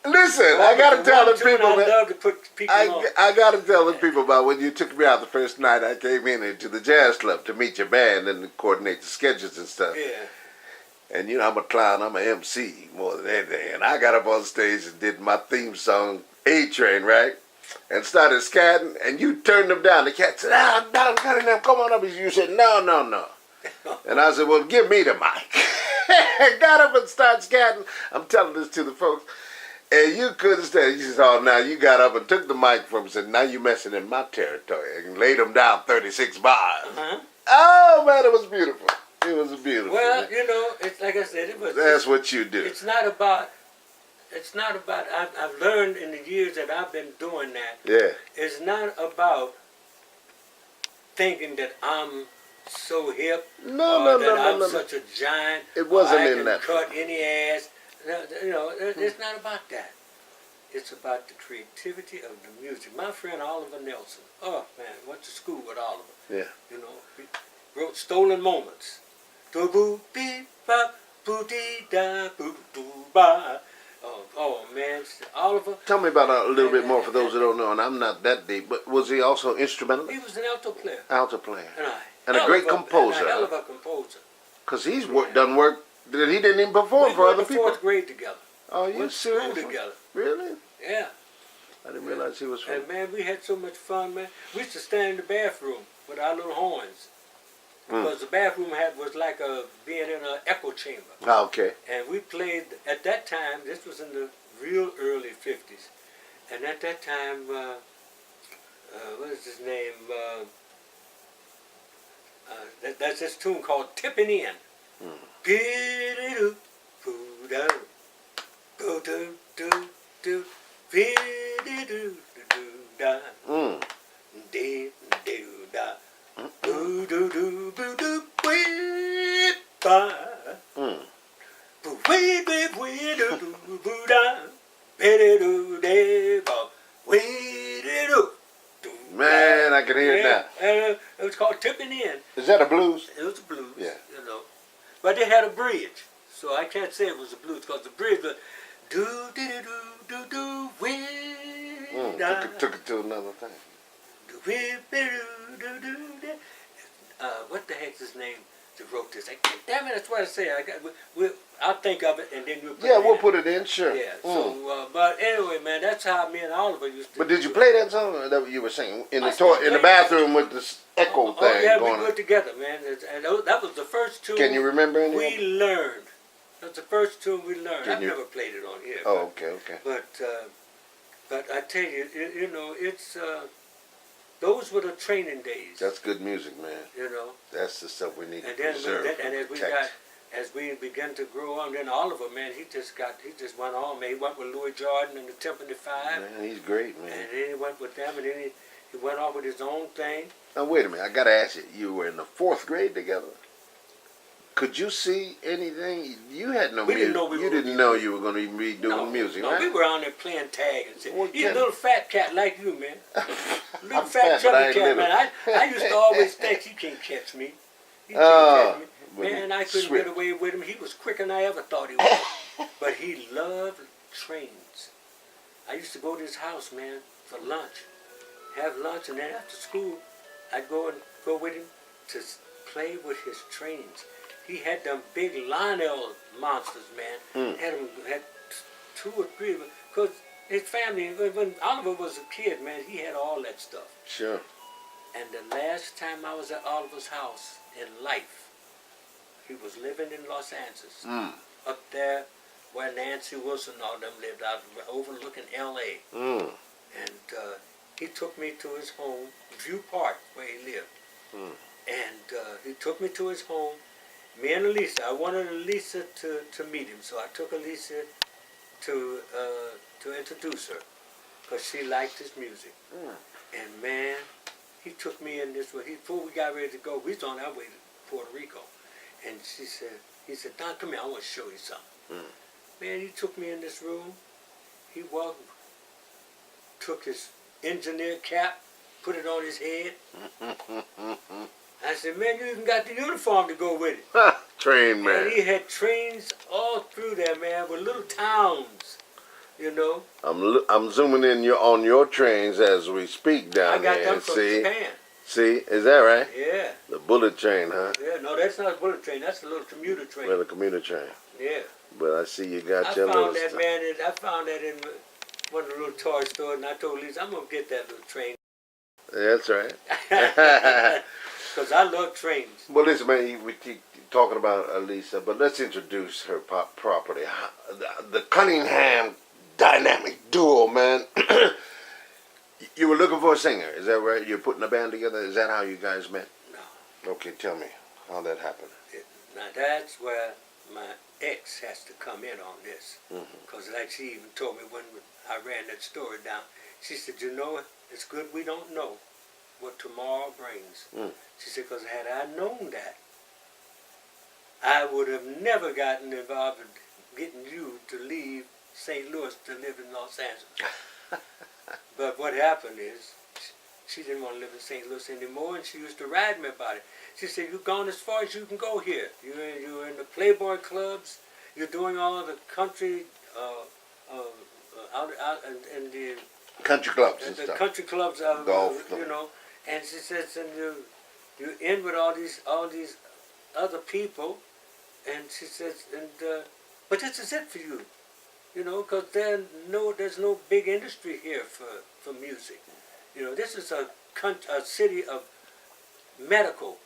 Listen, I gotta tell the people, I man. love to put people on. I gotta tell the people about when you took me out the first night. I came in into the jazz club to meet your band and to coordinate the schedules and stuff. Yeah. And you know, I'm a clown. I'm an MC more than anything. And I got up on stage and did my theme song, A Train, right? And started scatting. And you turned them down. The cat said, Don Cunningham, come on up. You said, no. And I said, well, give me the mic. Got up and started scatting. I'm telling this to the folks. And you couldn't stand it. You said, oh, now you got up and took the mic from him and said, now you messing in my territory. And laid them down 36 bars. Uh-huh. Oh, man, it was beautiful. It was beautiful. Well, man. you know, it's like I said, it was. That's what you do. It's not about. I've learned in the years that I've been doing that. Yeah. It's not about thinking that I'm so hip. No. I'm such a giant. It wasn't I in can that. cut any ass. You know, it's not about that. It's about the creativity of the music. My friend Oliver Nelson. Oh man, went to school with Oliver. Yeah. You know, he wrote "Stolen Moments." Do boo beep bop boo dee da boo doo ba. Oh man, Oliver. Tell me about a little bit more for those that don't know, and I'm not that deep, but was he also instrumental? He was an alto player. Alto player. And a great composer. And a hell of a composer. Because he's done work that he didn't even perform for other We went to people. fourth grade together. Oh, you Went to school serious? together. Really? Yeah. I didn't realize he was from. And man, we had so much fun, man. We used to stand in the bathroom with our little horns. Because the bathroom was like being in an echo chamber. Oh, okay. And we played, at that time, this was in the real early 50s. And at that time, what is his name? That's this tune called Tippin' In. Man, I can hear it now. It was called Tippin' In. Is that a blues? It was a blues, Yeah. you know. But they had a bridge, so I can't say it was a blues because the bridge was do do do do do we Took it to another thing. What the heck's his name that wrote this? Damn it, that's what I say. I'll think of it and then we'll put it We'll in. put it in, sure. Yeah, so, but anyway, man, that's how me and Oliver used to But did you do play that song that you were singing in I the still in the play it. bathroom with this echo thing Oh, yeah, going we on? put together, man. And that was the first tune Can you remember any? we learned. That's the first tune we learned. Can I've you- never played it on here. Oh, okay. But I tell you, you know, it's those were the training days. That's good music, man. You know, That's the stuff we need and to then preserve. and as we protect. got as we began to grow on, then Oliver, man, he just went on, man. He went with Louis Jordan and the Timpani Five. Man, he's great, man. And then he went with them, and then he went off with his own thing. Now, wait a minute. I got to ask you. You were in the 4th grade together? Could you see anything? You had no music. You didn't know you were going to be doing music, right? No, we were on there playing tag and shit. Well, He's a little fat cat like you, man. Little I'm fat, but I chubby ain't cat, man. I used to always think, you can't catch me. You can't catch me. Man, I couldn't get away with him. He was quicker than I ever thought he was. But he loved trains. I used to go to his house, man, for lunch. Have lunch, and then after school, I'd go with him to play with his trains. He had them big Lionel monsters, man. Had 2 or 3 of them. Because his family, when Oliver was a kid, man, he had all that stuff. Sure. And the last time I was at Oliver's house in life, he was living in Los Angeles. Up there where Nancy Wilson and all them lived, out overlooking L.A. And he took me to his home, View Park, where he lived. And he took me to his home. Me and Elisa, I wanted Elisa to meet him, so I took Elisa to introduce her, because she liked his music. And man, he took me in this way. Before we got ready to go, we was on our way to Puerto Rico. And he said, Don, come here, I want to show you something. Man, he took me in this room. He took his engineer cap, put it on his head. I said, man, you even got the uniform to go with it. Train man. And he had trains all through there, man, with little towns, you know. I'm zooming in on your trains as we speak down there. I got them from Japan. See, is that right? Yeah. The bullet train, huh? Yeah, no, that's not a bullet train. That's a little commuter train. Well, the commuter train. Yeah. But I see you got I your little found that, stuff. man. I found that in one of the little toy stores, and I told Lisa, I'm gonna get that little train. That's right. Because I love trains. Well, listen, man, we keep talking about Lisa, but let's introduce her property. The Cunningham dynamic duo, man. You were looking for a singer, is that right? You're putting a band together? Is that how you guys met? No. Okay, tell me how that happened. Now that's where my ex has to come in on this. Because like she even told me when I ran that story down, she said, you know, it's good we don't know what tomorrow brings. She said, because had I known that, I would have never gotten involved in getting you to leave St. Louis to live in Los Angeles. But what happened is, she didn't want to live in St. Louis anymore, and she used to ride me about it. She said, you've gone as far as you can go here. You're in the Playboy clubs. You're doing all the country, out in the country clubs and the stuff. country clubs, Golf, you know. And she says, and you're in with all these other people. And she says, but this is it for you. You know, because there's no big industry here for music. You know, this is a city of medical,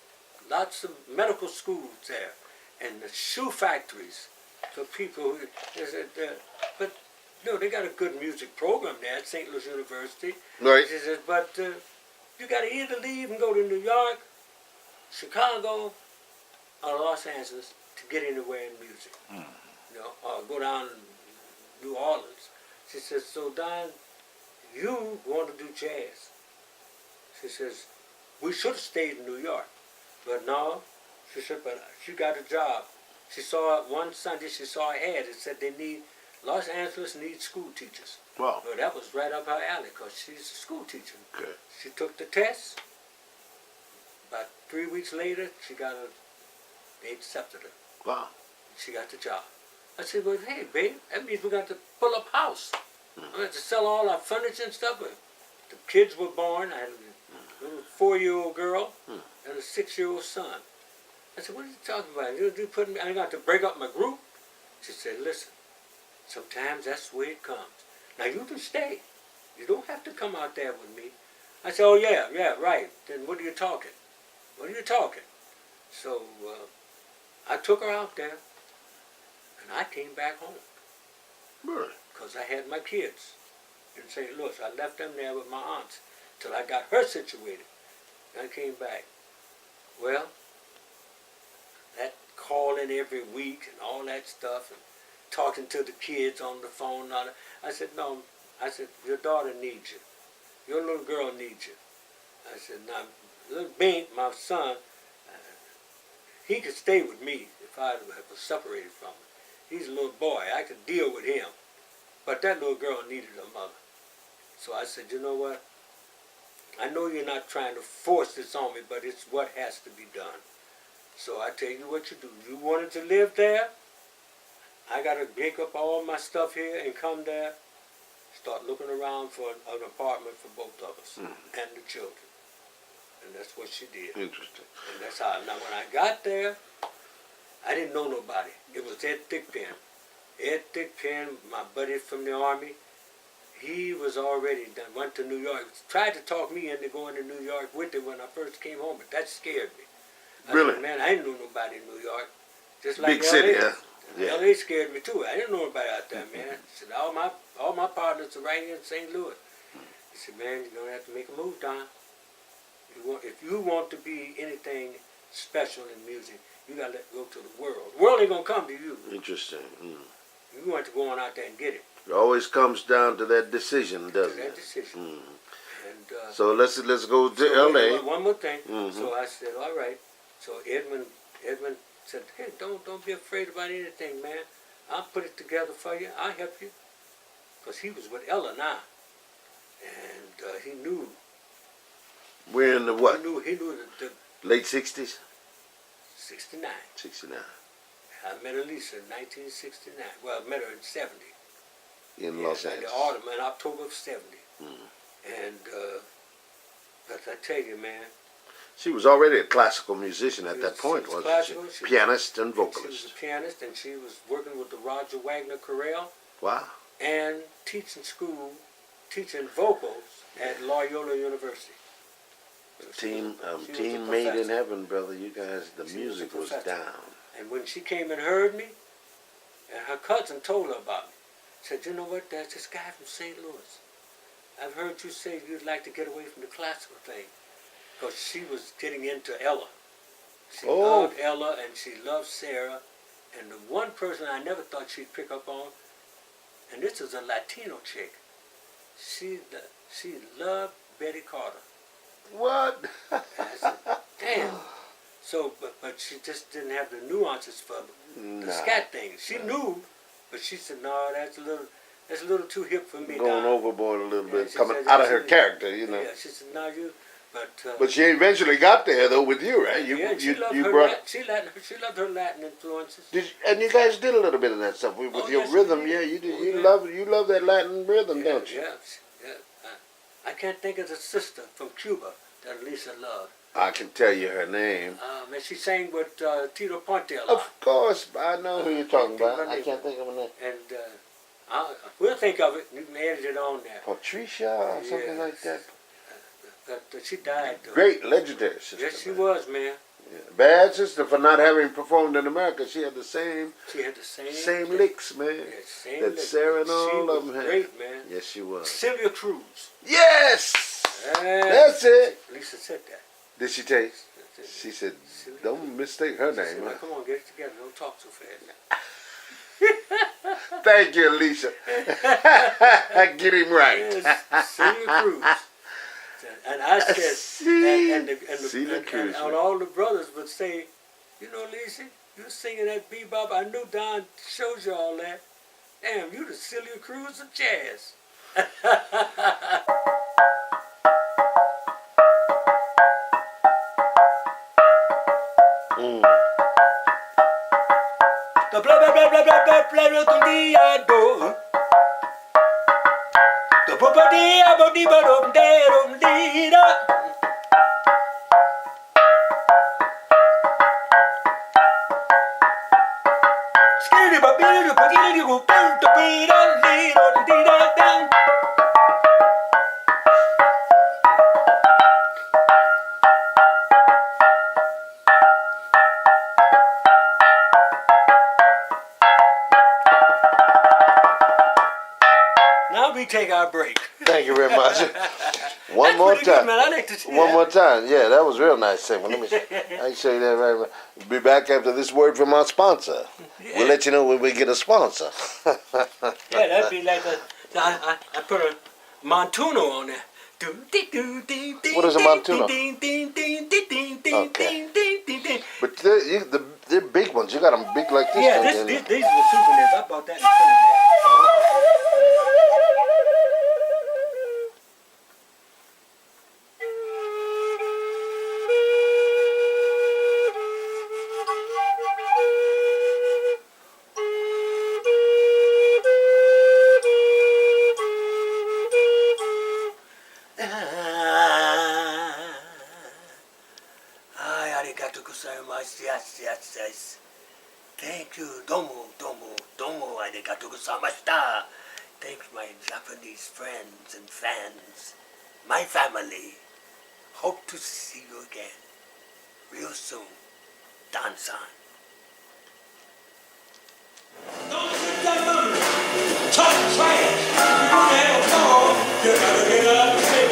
lots of medical schools there, and the shoe factories for people. But no, they got a good music program there at St. Louis University. Right. She says, but you got to either leave and go to New York, Chicago, or Los Angeles to get anywhere in music. You know, or go down New Orleans. She says, so Don, you want to do jazz. She says, we should have stayed in New York. But no, she said, but she got a job. She saw one Sunday, she saw an ad. It said Los Angeles needs school teachers. Wow. Well, that was right up her alley because she's a school teacher. Good. She took the test. About 3 weeks later, they accepted her. Wow. She got the job. I said, well, hey, babe, that means we got to pull up house. We had to sell all our furniture and stuff. But the kids were born. I had a little 4-year-old girl and a 6-year-old son. I said, what are you talking about? You putting me, I got to break up my group? She said, listen, sometimes that's the way it comes. Now you can stay. You don't have to come out there with me. I said, oh yeah, right. Then what are you talking? What are you talking? So I took her out there. And I came back home. Really? Because I had my kids in St. Louis. I left them there with my aunts till I got her situated. And I came back. Well, that calling every week and all that stuff and talking to the kids on the phone and all that. I said, no. I said, your daughter needs you. Your little girl needs you. I said, now, little Bink, my son, he could stay with me if I was separated from him. He's a little boy. I could deal with him. But that little girl needed a mother. So I said, you know what? I know you're not trying to force this on me, but it's what has to be done. So I tell you what you do. You wanted to live there? I got to break up all my stuff here and come there. Start looking around for an apartment for both of us and the children. And that's what she did. Interesting. And that's how. Now, when I got there, I didn't know nobody. It was Ed Thickpen. Ed Thickpen, my buddy from the Army, he was already done, went to New York. Tried to talk me into going to New York with him when I first came home, but that scared me. I Really? said, man, I didn't know nobody in New York. Just like Big city, LA. yeah. LA scared me too. I didn't know nobody out there, man. I said, all my partners are right here in St. Louis. He said, man, you're gonna have to make a move, Don. If you want to be anything special in music, you gotta let go to the world. The world ain't gonna come to you. Interesting. You want to go on out there and get it. It always comes down to that decision, doesn't That it? decision. And So let's go to L.A. One more thing. So I said, all right. So Edmund said, hey, don't be afraid about anything, man. I'll put it together for you. I'll help you. Because he was with Ella now. And he knew. We're in the what? He knew the Late 60s? 69. 69. I met Elisa in 1969. Well, I met her in 70. In Los In Angeles. the autumn, in October of 70. And, but I tell you, man. She was already a classical musician at that point, she was wasn't she? classical. Pianist and She was vocalist. a pianist, and she was working with the Roger Wagner Chorale Wow. and teaching vocals at Loyola University. So Team she was team a made in professor. heaven, brother. You guys, the She music was a was professor. down. And when she came and heard me, and her cousin told her about me, said, you know what, there's this guy from St. Louis. I've heard you say you'd like to get away from the classical thing. Because she was getting into Ella. She loved Ella and she loved Sarah. And the one person I never thought she'd pick up on, and this was a Latino chick, she loved Betty Carter. What? And I said, damn. So, but she just didn't have the nuances for the scat thing. She knew, but she said, no, that's a little too hip for me. Going Don. overboard a little bit, she coming said, out of her character, you know. Yeah, she said, no, you, But she eventually got there though with you, right? You yeah, she loved you her brought. she loved her Latin influences. And you guys did a little bit of that stuff with your yes, we rhythm. did. Yeah, you did. Oh, You love that Latin rhythm, don't you? Yeah. I can't think of the sister from Cuba that Lisa loved. I can tell you her name. Man, she sang with Tito Ponte a lot. Of course, I know who you're talking about. her I name. can't think of her name. And we'll think of it. You can edit it on there. Patricia or something like that. But she died, though. Great, legendary sister. Yes, she man. was, man. Yeah. Bad sister for not having performed in America. She had the same She had the same licks, man. Yeah, same that licks. Sarah and She all of was them had. great, man. Yes, she was. Sylvia Cruz. Yes! That's it. Lisa said that. Did she tell you? That's it. She said, Sylvia don't mistake her She said, name. "Now, Huh? come on, get it together. Don't talk so fast. Thank you, Alicia. Get him right. Yes, Sylvia Cruz. And I said, and all the brothers would say, you know, Lisa, you singing that bebop. I knew Don shows you all that. Damn, you the Celia Cruz of jazz. The blah blah blah blah blah blah blah blah dia do. The blah dia blah dia blah dia. Skitty blah blah blah blah blah blah. Now we take our break. Thank you very much. One more Pretty good, time. man. I like to see One that. more time. Yeah, that was real nice. Let me. I can show you that right now. be back after this word from our sponsor. Yeah. We'll let you know when we get a sponsor. Yeah, that'd be like I put a Montuno on there. What is a Montuno? But they're big ones. You got them big like this. Yeah, these were souvenirs. I bought that in Trinidad. Yes. Thank you. Domo. Arigatou gozaimashita. Thank my Japanese friends and fans. My family. Hope to see you again. Real soon. Don-san. Don't sit that money. Talk trash. You don't have a phone. You gotta get up and say,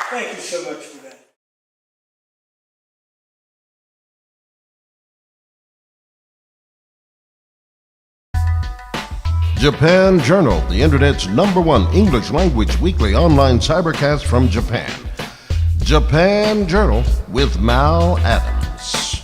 Thank you so much for that. Japan Journal, the Internet's #1 English language weekly online cybercast from Japan. Japan Journal with Mal Adams.